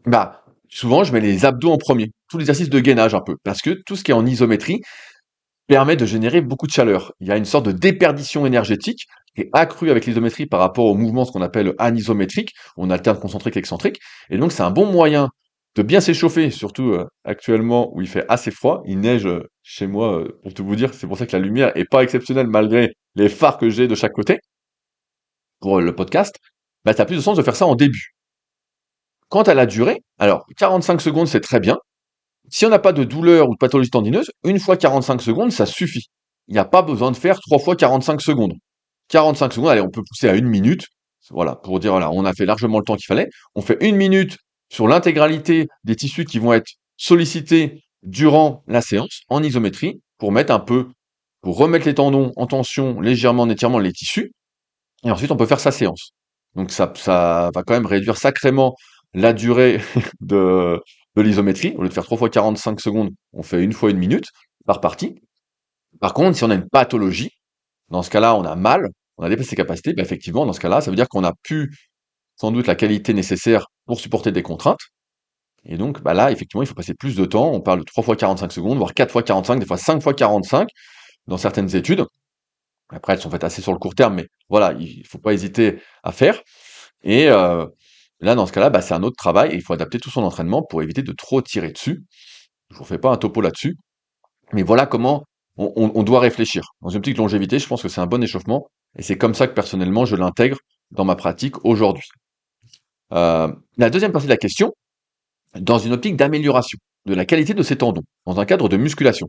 bah, souvent, je mets les abdos en premier, tout l'exercice de gainage un peu, parce que tout ce qui est en isométrie permet de générer beaucoup de chaleur. Il y a une sorte de déperdition énergétique qui est accrue avec l'isométrie par rapport au mouvement, ce qu'on appelle anisométrique, on alterne concentrique et excentrique, et donc c'est un bon moyen de bien s'échauffer, surtout actuellement où il fait assez froid, il neige chez moi, pour tout vous dire, c'est pour ça que la lumière est pas exceptionnelle malgré les phares que j'ai de chaque côté pour le podcast, bah, ça a plus de sens de faire ça en début. Quant à la durée, alors 45 secondes c'est très bien. Si on n'a pas de douleur ou de pathologie tendineuse, une fois 45 secondes, ça suffit. Il n'y a pas besoin de faire 3 fois 45 secondes. 45 secondes, allez, on peut pousser à une minute. Voilà, pour dire, voilà, on a fait largement le temps qu'il fallait. On fait une minute sur l'intégralité des tissus qui vont être sollicités durant la séance en isométrie pour mettre un peu, pour remettre les tendons en tension légèrement en étirant les tissus. Et ensuite, on peut faire sa séance. Donc ça va quand même réduire sacrément la durée de l'isométrie. Au lieu de faire 3 fois 45 secondes, on fait une fois une minute par partie. Par contre, si on a une pathologie, dans ce cas-là, on a mal, on a dépassé ses capacités, bah effectivement, dans ce cas-là, ça veut dire qu'on a plus sans doute la qualité nécessaire pour supporter des contraintes. Et donc, bah là, effectivement, il faut passer plus de temps. On parle de 3 fois 45 secondes, voire 4 fois 45, des fois 5 fois 45 dans certaines études. Après, elles sont faites assez sur le court terme, mais voilà, il faut pas hésiter à faire. Et là, dans ce cas-là, bah, c'est un autre travail et il faut adapter tout son entraînement pour éviter de trop tirer dessus. Je vous fais pas un topo là-dessus, mais voilà comment on doit réfléchir. Dans une petite longévité, je pense que c'est un bon échauffement et c'est comme ça que personnellement je l'intègre dans ma pratique aujourd'hui. La deuxième partie de la question, dans une optique d'amélioration de la qualité de ses tendons, dans un cadre de musculation.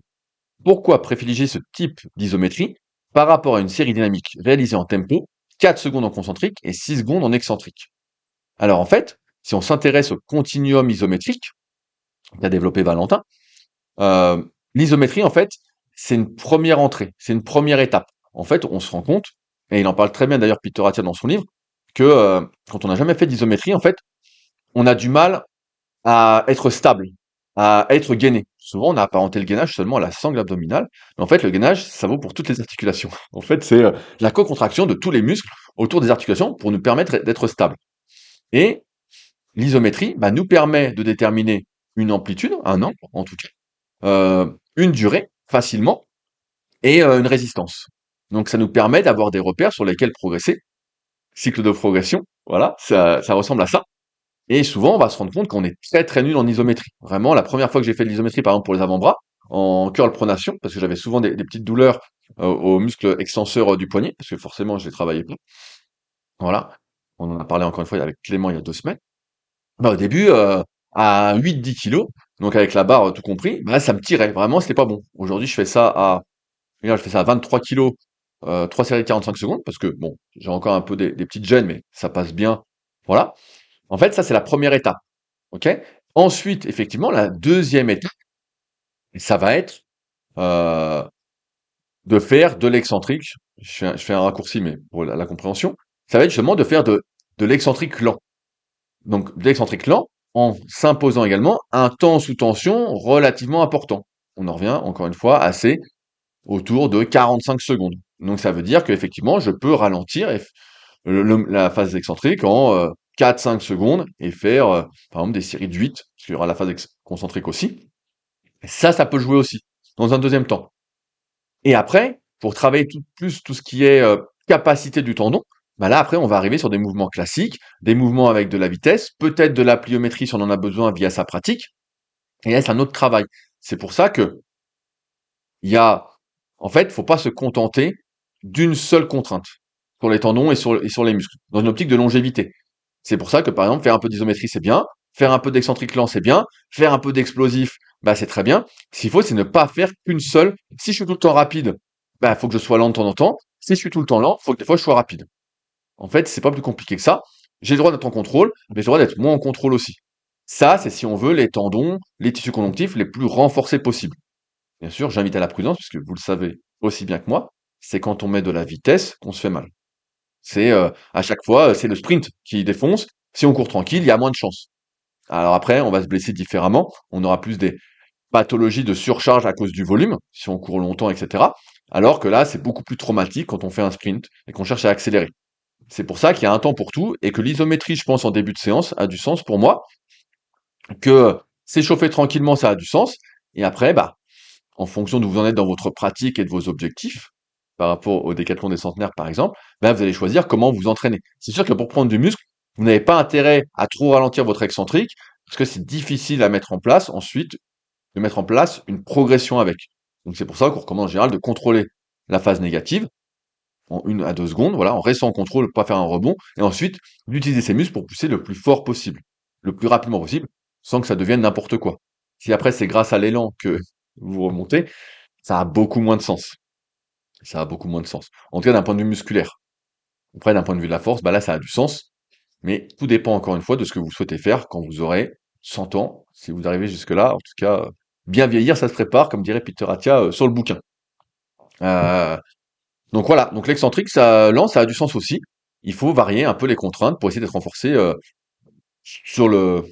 Pourquoi privilégier ce type d'isométrie par rapport à une série dynamique réalisée en tempo, 4 secondes en concentrique et 6 secondes en excentrique? Alors en fait, si on s'intéresse au continuum isométrique qu'a développé Valentin, l'isométrie en fait, c'est une première entrée, c'est une première étape. En fait, on se rend compte, et il en parle très bien d'ailleurs Peter Attia dans son livre, que quand on n'a jamais fait d'isométrie, en fait, on a du mal à être stable, à être gainé. Souvent, on a apparenté le gainage seulement à la sangle abdominale, mais en fait, le gainage, ça vaut pour toutes les articulations. En fait, c'est la co-contraction de tous les muscles autour des articulations pour nous permettre d'être stable. Et l'isométrie, bah, nous permet de déterminer une amplitude, un angle en tout cas, une durée facilement et une résistance. Donc ça nous permet d'avoir des repères sur lesquels progresser. Cycle de progression, voilà, ça ressemble à ça. Et souvent, on va se rendre compte qu'on est très très nul en isométrie. Vraiment, la première fois que j'ai fait de l'isométrie, par exemple pour les avant-bras, en curl pronation, parce que j'avais souvent des petites douleurs aux muscles extenseurs du poignet, parce que forcément, je les travaillais pas. Voilà, on en a parlé encore une fois avec Clément il y a 2 semaines. Bah, au début, à 8-10 kilos, donc avec la barre tout compris, bah, ça me tirait. Vraiment, c'était pas bon. Aujourd'hui, je fais ça à, regarde, je fais ça à 23 kilos, 3 séries de 45 secondes, parce que bon, j'ai encore un peu des petites gênes, mais ça passe bien. Voilà. En fait, ça, c'est la première étape. OK? Ensuite, effectivement, la deuxième étape, ça va être euh, de faire de l'excentrique. Je fais un raccourci, mais pour la compréhension, ça va être justement de faire de l'excentrique lent. Donc, de l'excentrique lent, en s'imposant également un temps sous tension relativement important. On en revient, encore une fois, assez autour de 45 secondes. Donc, ça veut dire qu'effectivement, je peux ralentir la phase excentrique en 4-5 secondes et faire, par exemple, des séries de 8, parce qu'il y aura la phase concentrique aussi. Ça peut jouer aussi, dans un deuxième temps. Et après, pour travailler plus tout ce qui est capacité du tendon, bah là après on va arriver sur des mouvements classiques, des mouvements avec de la vitesse, peut-être de la pliométrie si on en a besoin via sa pratique, et là c'est un autre travail. C'est pour ça que il y a en fait, faut pas se contenter d'une seule contrainte sur les tendons et sur les muscles, dans une optique de longévité. C'est pour ça que, par exemple, faire un peu d'isométrie, c'est bien, faire un peu d'excentrique lent, c'est bien, faire un peu d'explosif, bah, c'est très bien. Ce qu'il faut, c'est ne pas faire qu'une seule. Si je suis tout le temps rapide, bah, faut que je sois lent de temps en temps. Si je suis tout le temps lent, faut que des fois je sois rapide. En fait, c'est pas plus compliqué que ça. J'ai le droit d'être en contrôle, mais j'ai le droit d'être moins en contrôle aussi. Ça, c'est si on veut les tendons, les tissus conjonctifs les plus renforcés possibles. Bien sûr, j'invite à la prudence, puisque vous le savez aussi bien que moi, c'est quand on met de la vitesse qu'on se fait mal. C'est à chaque fois, c'est le sprint qui défonce. Si on court tranquille, il y a moins de chances. Alors après, on va se blesser différemment. On aura plus des pathologies de surcharge à cause du volume, si on court longtemps, etc. Alors que là, c'est beaucoup plus traumatique quand on fait un sprint et qu'on cherche à accélérer. C'est pour ça qu'il y a un temps pour tout et que l'isométrie, je pense, en début de séance, a du sens pour moi, que s'échauffer tranquillement, ça a du sens. Et après, bah, en fonction d'où vous en êtes dans votre pratique et de vos objectifs, par rapport au décathlon des centenaires par exemple, ben vous allez choisir comment vous entraîner. C'est sûr que pour prendre du muscle, vous n'avez pas intérêt à trop ralentir votre excentrique, parce que c'est difficile à mettre en place ensuite, de mettre en place une progression avec. Donc c'est pour ça qu'on recommande en général de contrôler la phase négative en 1 à 2 secondes, voilà, en restant en contrôle, pas faire un rebond, et ensuite d'utiliser ses muscles pour pousser le plus fort possible, le plus rapidement possible, sans que ça devienne n'importe quoi. Si après c'est grâce à l'élan que vous remontez, ça a beaucoup moins de sens. Ça a beaucoup moins de sens. En tout cas, d'un point de vue musculaire. Après, d'un point de vue de la force, bah là, ça a du sens. Mais tout dépend encore une fois de ce que vous souhaitez faire quand vous aurez 100 ans. Si vous arrivez jusque-là, en tout cas, bien vieillir, ça se prépare, comme dirait Peter Attia sur le bouquin. Euh, donc voilà. Donc l'excentrique, ça lance, ça a du sens aussi. Il faut varier un peu les contraintes pour essayer d'être renforcé sur le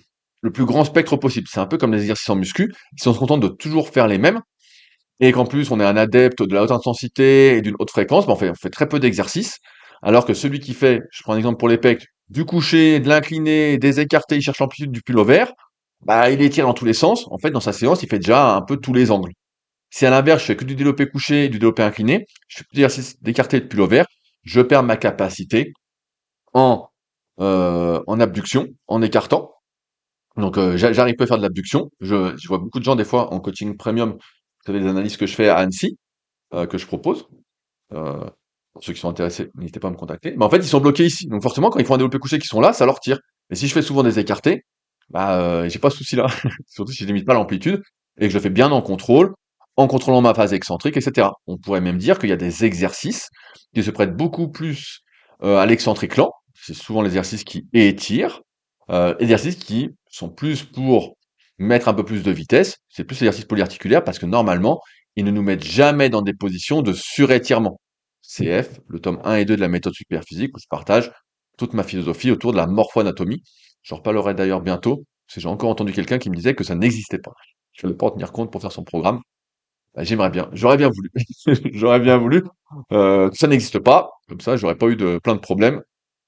plus grand spectre possible. C'est un peu comme les exercices en muscu. Si on se contente de toujours faire les mêmes, et qu'en plus on est un adepte de la haute intensité et d'une haute fréquence, bah on fait très peu d'exercices, alors que celui qui fait, je prends un exemple pour les pecs, du couché, de l'incliné, des écartés, il cherche l'amplitude du pullover, bah il étire dans tous les sens. En fait, dans sa séance, il fait déjà un peu tous les angles. Si à l'inverse, je fais que du développé couché et du développé incliné, je fais plus d'exercice d'écarté et de pullover, je perds ma capacité en, en abduction, en écartant. Donc j'arrive pas à faire de l'abduction. Je vois beaucoup de gens des fois en coaching premium, vous savez les analyses que je fais à Annecy, que je propose. Euh, pour ceux qui sont intéressés, n'hésitez pas à me contacter. Mais en fait, ils sont bloqués ici. Donc forcément, quand ils font un développé couché qui sont là, ça leur tire. Mais si je fais souvent des écartés, bah j'ai pas ce souci-là. Surtout si je limite pas l'amplitude et que je le fais bien en contrôle, en contrôlant ma phase excentrique, etc. On pourrait même dire qu'il y a des exercices qui se prêtent beaucoup plus à l'excentrique lent. C'est souvent l'exercice qui étire. Exercices qui sont plus pour mettre un peu plus de vitesse. C'est plus l'exercice polyarticulaire parce que normalement, ils ne nous mettent jamais dans des positions de surétirement. CF, le tome 1 et 2 de la méthode superphysique, où je partage toute ma philosophie autour de la morpho-anatomie. J'en reparlerai d'ailleurs bientôt, parce que j'ai encore entendu quelqu'un qui me disait que ça n'existait pas. Je ne vais pas en tenir compte pour faire son programme. Bah, j'aimerais bien, j'aurais bien voulu. J'aurais bien voulu. Ça n'existe pas, comme ça j'aurais pas eu de plein de problèmes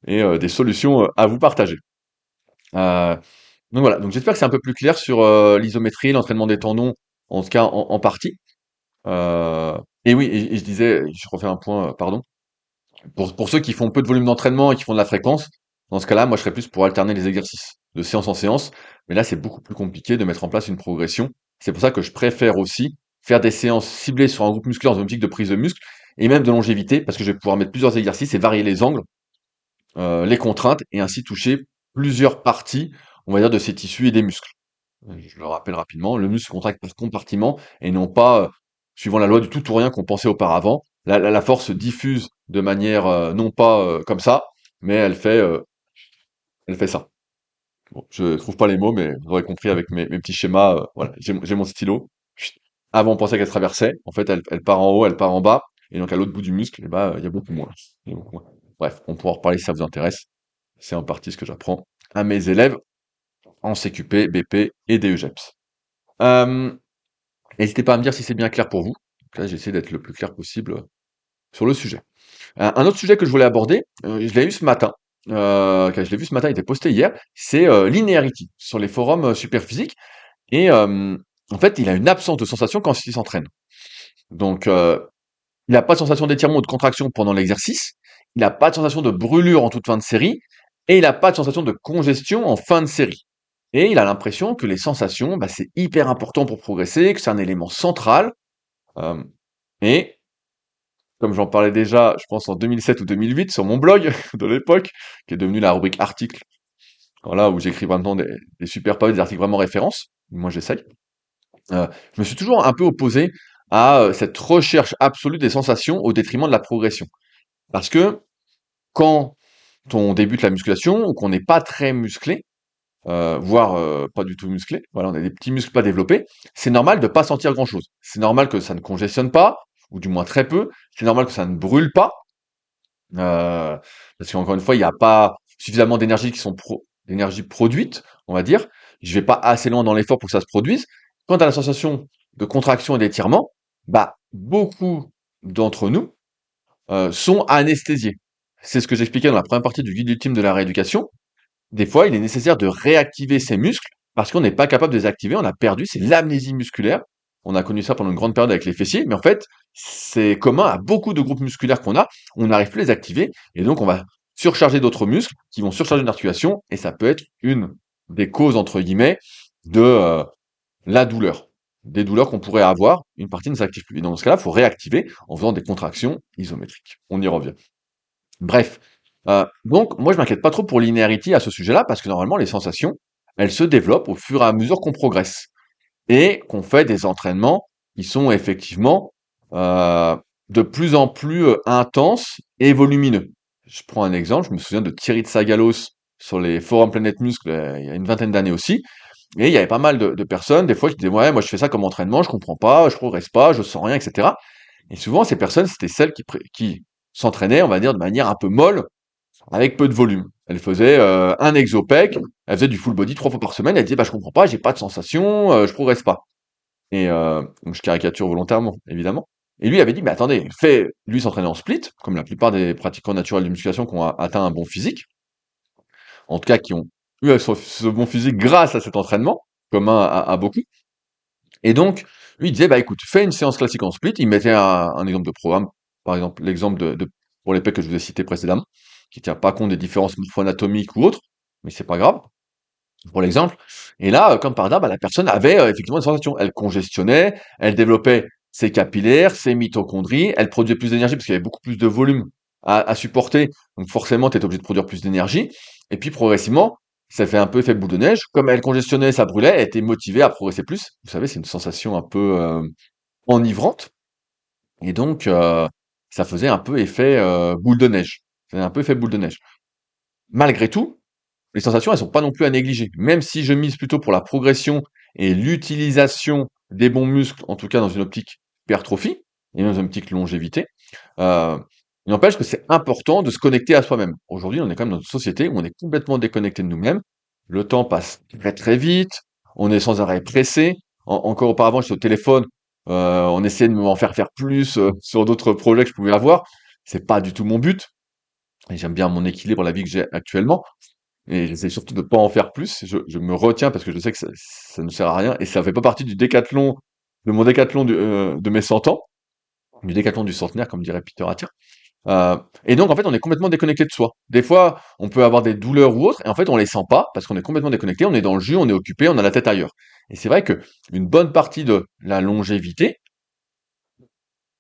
et des solutions à vous partager. Euh, donc voilà, donc j'espère que c'est un peu plus clair sur l'isométrie, l'entraînement des tendons, en tout cas en partie. Euh, et oui, et je disais, je refais un point, pardon. Pour ceux qui font peu de volume d'entraînement et qui font de la fréquence, dans ce cas-là, moi je serais plus pour alterner les exercices de séance en séance. Mais là, c'est beaucoup plus compliqué de mettre en place une progression. C'est pour ça que je préfère aussi faire des séances ciblées sur un groupe musculaire dans une optique de prise de muscle et même de longévité, parce que je vais pouvoir mettre plusieurs exercices et varier les angles, les contraintes, et ainsi toucher plusieurs parties, on va dire, de ces tissus et des muscles. Je le rappelle rapidement, le muscle se contracte par compartiment et non pas suivant la loi du tout ou rien qu'on pensait auparavant. La force se diffuse de manière non pas comme ça, mais elle fait ça. Bon, je trouve pas les mots, mais vous aurez compris avec mes petits schémas. Voilà, j'ai mon stylo. Chut. Avant, on pensait qu'elle traversait. En fait, elle part en haut, elle part en bas. Et donc, à l'autre bout du muscle, eh ben, il y a beaucoup moins. Il y a beaucoup moins. Bref, on pourra en reparler si ça vous intéresse. C'est en partie ce que j'apprends à mes élèves en CQP, BP et DEGEPS. Euh, N'hésitez pas à me dire si c'est bien clair pour vous. Donc là, j'essaie d'être le plus clair possible sur le sujet. Un autre sujet que je voulais aborder, je l'ai eu ce matin. Je l'ai vu ce matin, il était posté hier. C'est Linearity sur les forums Superphysique. Et en fait, il a une absence de sensation quand il s'entraîne. Donc, il n'a pas de sensation d'étirement ou de contraction pendant l'exercice. il n'a pas de sensation de brûlure en toute fin de série, et il n'a pas de sensation de congestion en fin de série. Et il a l'impression que les sensations, bah, c'est hyper important pour progresser, que c'est un élément central. euh, et comme j'en parlais déjà, je pense en 2007 ou 2008 sur mon blog de l'époque, qui est devenu la rubrique articles, voilà, où j'écris vraiment des super pavés, des articles vraiment références. Moi, j'essaye. Je me suis toujours un peu opposé à cette recherche absolue des sensations au détriment de la progression. Parce que quand on débute la musculation ou qu'on n'est pas très musclé, voire pas du tout musclé, voilà, on a des petits muscles pas développés, c'est normal de pas sentir grand-chose. C'est normal que ça ne congestionne pas, ou du moins très peu. C'est normal que ça ne brûle pas, parce qu'encore une fois, il n'y a pas suffisamment d'énergie d'énergie produite, on va dire. Je vais pas assez loin dans l'effort pour que ça se produise. Quant à la sensation de contraction et d'étirement, bah, beaucoup d'entre nous sont anesthésiés. C'est ce que j'expliquais dans la première partie du guide ultime de la rééducation. Des fois, il est nécessaire de réactiver ces muscles parce qu'on n'est pas capable de les activer, on a perdu, c'est l'amnésie musculaire. On a connu ça pendant une grande période avec les fessiers, mais en fait, c'est commun à beaucoup de groupes musculaires qu'on a, on n'arrive plus à les activer, et donc on va surcharger d'autres muscles qui vont surcharger une articulation, et ça peut être une des causes, entre guillemets, de la douleur. Des douleurs qu'on pourrait avoir, une partie ne s'active plus. Et dans ce cas-là, il faut réactiver en faisant des contractions isométriques. On y revient. Bref, donc moi je m'inquiète pas trop pour l'inerity à ce sujet-là, parce que normalement les sensations, elles se développent au fur et à mesure qu'on progresse et qu'on fait des entraînements qui sont effectivement, de plus en plus, intenses et volumineux. Je prends un exemple, je me souviens de Thierry de Sagalos sur les forums Planète Muscle, il y a une vingtaine d'années aussi, et il y avait pas mal de personnes, des fois qui disaient: «Ouais, moi je fais ça comme entraînement, je comprends pas, je progresse pas, je sens rien» et cetera. Et souvent ces personnes, c'était celles qui s'entraînaient, on va dire, de manière un peu molle, avec peu de volume. Elle faisait un exopec, elle faisait du full body 3 fois par semaine, elle disait: «Bah, je comprends pas, j'ai pas de sensation, je progresse pas». Et donc je caricature volontairement, évidemment. Et lui avait dit: «Mais attendez, lui s'entraînait en split, comme la plupart des pratiquants naturels de musculation qui ont atteint un bon physique, en tout cas qui ont eu ce bon physique grâce à cet entraînement, commun à beaucoup. Et donc, lui, il disait: «Bah, écoute, fais une séance classique en split». Il mettait un exemple de programme, par exemple, l'exemple pour les pecs que je vous ai cité précédemment, qui tient pas compte des différences morpho-anatomiques ou autres, mais c'est pas grave, pour l'exemple. Et là, comme par hasard, bah, la personne avait effectivement une sensation. Elle congestionnait, elle développait ses capillaires, ses mitochondries, elle produisait plus d'énergie parce qu'il y avait beaucoup plus de volume à supporter. Donc forcément, tu étais obligé de produire plus d'énergie. Et puis progressivement, ça fait un peu effet boule de neige. Comme elle congestionnait, ça brûlait, elle était motivée à progresser plus. Vous savez, c'est une sensation un peu enivrante. Et donc, ça faisait un peu effet boule de neige. Ça faisait un peu effet boule de neige. Malgré tout, les sensations, elles sont pas non plus à négliger. Même si je mise plutôt pour la progression et l'utilisation des bons muscles, en tout cas dans une optique hypertrophie et dans une optique longévité, euh, il n'empêche que c'est important de se connecter à soi-même. Aujourd'hui, on est quand même dans une société où on est complètement déconnecté de nous-mêmes. Le temps passe très très vite. On est sans arrêt pressé. Encore auparavant, j'étais au téléphone. On essayait de m'en faire plus sur d'autres projets que je pouvais avoir. C'est pas du tout mon but. Et j'aime bien mon équilibre, la vie que j'ai actuellement. Et j'essaie surtout de pas en faire plus. Je me retiens parce que je sais que ça ne sert à rien et ça fait pas partie du décathlon, de mon décathlon de mes 100 ans, du décathlon du centenaire, comme dirait Peter Attia. Et donc, en fait, on est complètement déconnecté de soi. Des fois, on peut avoir des douleurs ou autres, et en fait, on les sent pas parce qu'on est complètement déconnecté, on est dans le jus, on est occupé, on a la tête ailleurs. Et c'est vrai que une bonne partie de la longévité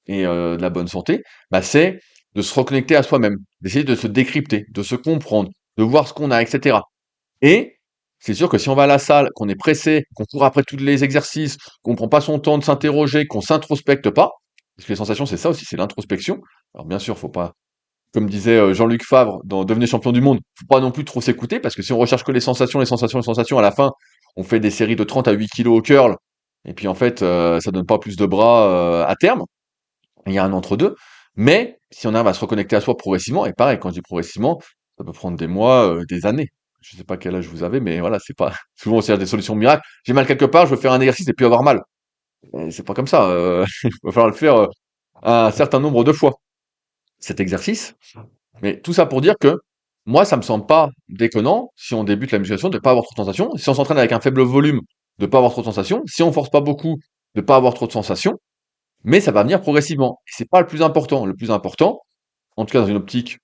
et de la bonne santé, bah, c'est de se reconnecter à soi-même, d'essayer de se décrypter, de se comprendre, de voir ce qu'on a, etc. Et c'est sûr que si on va à la salle, qu'on est pressé, qu'on court après tous les exercices, qu'on prend pas son temps de s'interroger, qu'on s'introspecte pas, parce que les sensations, c'est ça aussi, c'est l'introspection. Alors bien sûr, faut pas, comme disait Jean-Luc Favre dans Devenez champion du monde, faut pas non plus trop s'écouter, parce que si on recherche que les sensations, les sensations, les sensations, à la fin, on fait des séries de 30 à 8 kilos au curl, et puis en fait, ça donne pas plus de bras à terme. Il y a un entre-deux. Mais si on arrive à se reconnecter à soi progressivement, et pareil, quand je dis progressivement, ça peut prendre des mois, des années. Je sais pas quel âge vous avez, mais voilà, c'est pas souvent on cherche des solutions miracles. J'ai mal quelque part, je veux faire un exercice et puis avoir mal. C'est pas comme ça. Il va falloir le faire un certain nombre de fois, cet exercice. Mais tout ça pour dire que moi, ça me semble pas déconnant, si on débute la musculation, de pas avoir trop de sensations. Si on s'entraîne avec un faible volume, de pas avoir trop de sensations. Si on force pas beaucoup, de pas avoir trop de sensations. Mais ça va venir progressivement. Et c'est pas le plus important. Le plus important, en tout cas dans une optique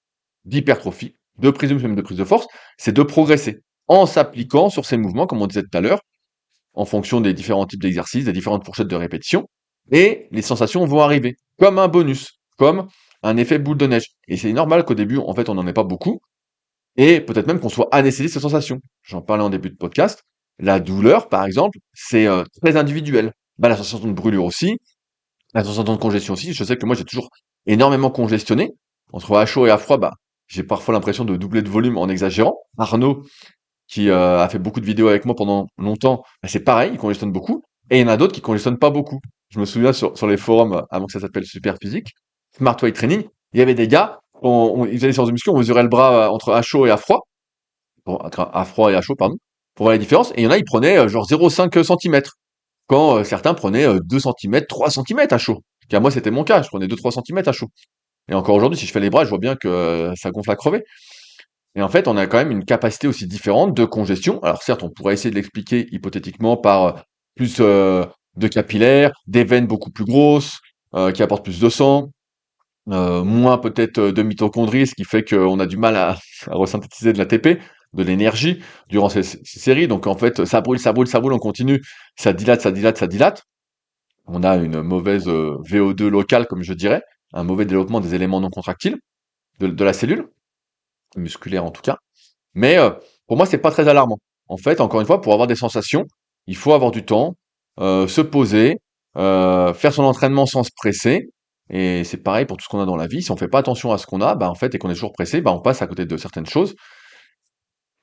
d'hypertrophie, de prise de muscle, même de prise de force, c'est de progresser en s'appliquant sur ces mouvements, comme on disait tout à l'heure, en fonction des différents types d'exercices, des différentes fourchettes de répétition, et les sensations vont arriver, comme un bonus, comme un effet boule de neige. Et c'est normal qu'au début, en fait, on n'en ait pas beaucoup, et peut-être même qu'on soit anesthésié de ces sensations. J'en parlais en début de podcast. La douleur, par exemple, c'est très individuel. Bah, la sensation de brûlure aussi, la sensation de congestion aussi. Je sais que moi, j'ai toujours énormément congestionné. Entre à chaud et à froid, bah, j'ai parfois l'impression de doubler de volume en exagérant. Arnaud, qui a fait beaucoup de vidéos avec moi pendant longtemps, bah, c'est pareil, il congestionne beaucoup. Et il y en a d'autres qui congestionnent pas beaucoup. Je me souviens sur les forums, avant que ça s'appelle Super Physique, Smart Weight Training, il y avait des gars, ils faisaient des séances de muscu, on mesurait le bras entre à chaud et à froid, entre à froid et à chaud, pardon, pour voir les différences. Et il y en a, ils prenaient genre 0,5 cm, quand certains prenaient 2 cm, 3 cm à chaud. Car moi, c'était mon cas, je prenais 2-3 cm à chaud. Et encore aujourd'hui, si je fais les bras, je vois bien que ça gonfle à crever. Et en fait, on a quand même une capacité aussi différente de congestion. Alors certes, on pourrait essayer de l'expliquer hypothétiquement par plus de capillaires, des veines beaucoup plus grosses, qui apportent plus de sang, moins peut-être de mitochondries, ce qui fait qu'on a du mal à resynthétiser de l'ATP, de l'énergie, durant ces séries. Donc en fait, ça brûle, ça brûle, ça brûle, on continue, ça dilate, ça dilate, ça dilate. On a une mauvaise VO2 locale, comme je dirais, un mauvais développement des éléments non contractiles de la cellule, musculaire en tout cas. Mais pour moi, c'est pas très alarmant. En fait, encore une fois, pour avoir des sensations, il faut avoir du temps, se poser, faire son entraînement sans se presser. Et c'est pareil pour tout ce qu'on a dans la vie. Si on fait pas attention à ce qu'on a, bah, en fait, et qu'on est toujours pressé, bah, on passe à côté de certaines choses.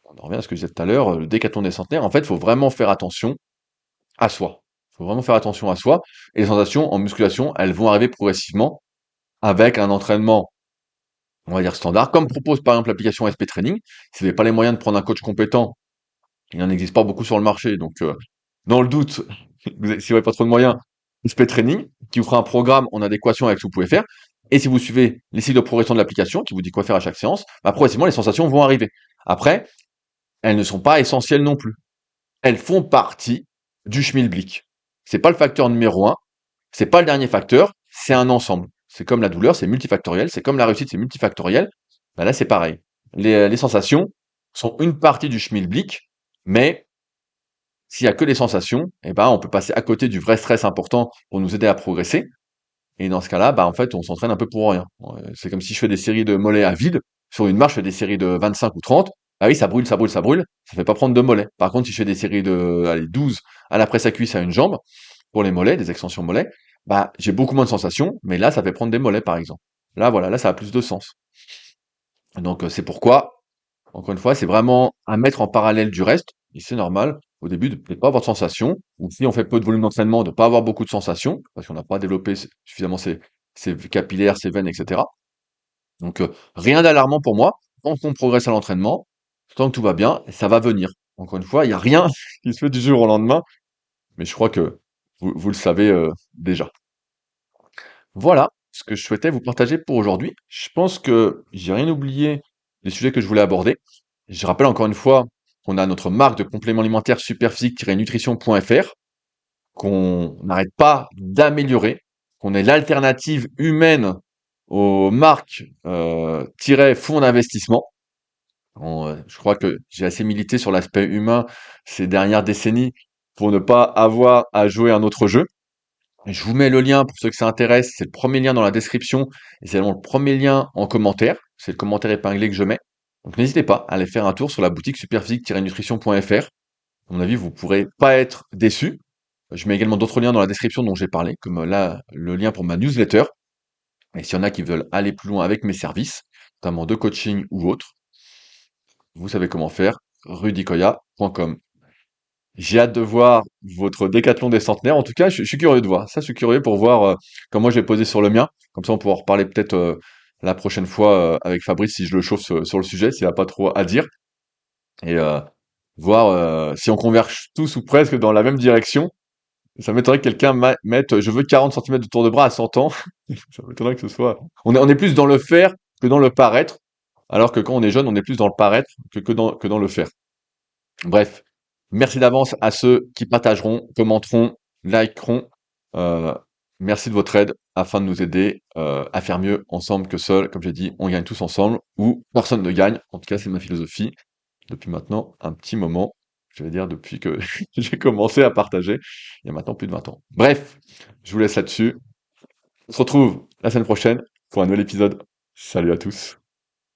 On en revient à ce que je disais tout à l'heure, le décathlon des centenaires. En fait, il faut vraiment faire attention à soi. Il faut vraiment faire attention à soi. Et les sensations en musculation, elles vont arriver progressivement avec un entraînement, on va dire standard, comme propose par exemple l'application SP Training. Si vous n'avez pas les moyens de prendre un coach compétent, il n'en existe pas beaucoup sur le marché, donc dans le doute, si vous n'avez pas trop de moyens, SP Training, qui vous fera un programme en adéquation avec ce que vous pouvez faire. Et si vous suivez les cycles de progression de l'application, qui vous dit quoi faire à chaque séance, bah, progressivement, les sensations vont arriver. Après, elles ne sont pas essentielles non plus. Elles font partie du schmilblick. C'est pas le facteur numéro un, c'est pas le dernier facteur, c'est un ensemble. C'est comme la douleur, c'est multifactoriel, c'est comme la réussite, c'est multifactoriel. Bah là, c'est pareil. Les sensations sont une partie du schmilblick, mais s'il y a que les sensations, eh ben, on peut passer à côté du vrai stress important pour nous aider à progresser. Et dans ce cas-là, bah, en fait, on s'entraîne un peu pour rien. C'est comme si je fais des séries de mollets à vide. Sur une marche, je fais des séries de 25 ou 30. Ah oui, ça brûle, ça brûle, ça brûle. Ça fait pas prendre de mollets. Par contre, si je fais des séries de, allez, 12 à la presse à cuisse à une jambe, pour les mollets, des extensions mollets, bah, j'ai beaucoup moins de sensations, mais là, ça fait prendre des mollets, par exemple. Là, voilà, là, ça a plus de sens. Donc, c'est pourquoi encore une fois, c'est vraiment à mettre en parallèle du reste, et c'est normal, au début, de ne pas avoir de sensations, ou si on fait peu de volume d'entraînement, de ne pas avoir beaucoup de sensations, parce qu'on n'a pas développé suffisamment ses capillaires, ses veines, etc. Donc, rien d'alarmant pour moi. Tant qu'on progresse à l'entraînement, tant que tout va bien, ça va venir. Encore une fois, il n'y a rien qui se fait du jour au lendemain, mais je crois que vous le savez déjà. Voilà ce que je souhaitais vous partager pour aujourd'hui. Je pense que j'ai rien oublié des sujets que je voulais aborder. Je rappelle encore une fois qu'on a notre marque de compléments alimentaires superphysique-nutrition.fr, qu'on n'arrête pas d'améliorer, qu'on est l'alternative humaine aux marques fonds d'investissement. Je crois que j'ai assez milité sur l'aspect humain ces dernières décennies pour ne pas avoir à jouer un autre jeu. Je vous mets le lien pour ceux que ça intéresse. C'est le premier lien dans la description et c'est également le premier lien en commentaire. C'est le commentaire épinglé que je mets. Donc n'hésitez pas à aller faire un tour sur la boutique superphysique-nutrition.fr. À mon avis, vous pourrez pas être déçus. Je mets également d'autres liens dans la description dont j'ai parlé, comme là le lien pour ma newsletter. Et s'il y en a qui veulent aller plus loin avec mes services, notamment de coaching ou autres, vous savez comment faire. rudicoya.com. J'ai hâte de voir votre décathlon des centenaires. En tout cas, je suis curieux de voir. Ça, je suis curieux pour voir comment je vais poser sur le mien. Comme ça, on pourra en reparler peut-être la prochaine fois avec Fabrice si je le chauffe sur le sujet, s'il n'a pas trop à dire. Et voir si on converge tous ou presque dans la même direction. Ça m'étonnerait que quelqu'un mette je veux 40 centimètres de tour de bras à 100 ans. Ça m'étonnerait que ce soit. On est plus dans le faire que dans le paraître. Alors que quand on est jeune, on est plus dans le paraître que dans le faire. Bref, merci d'avance à ceux qui partageront, commenteront, likeront. Euh, Merci de votre aide afin de nous aider à faire mieux ensemble que seul. Comme j'ai dit, on gagne tous ensemble ou personne ne gagne. En tout cas, c'est ma philosophie depuis maintenant un petit moment. Je vais dire depuis que j'ai commencé à partager, il y a maintenant plus de 20 ans. Bref, je vous laisse là-dessus. On se retrouve la semaine prochaine pour un nouvel épisode. Salut à tous.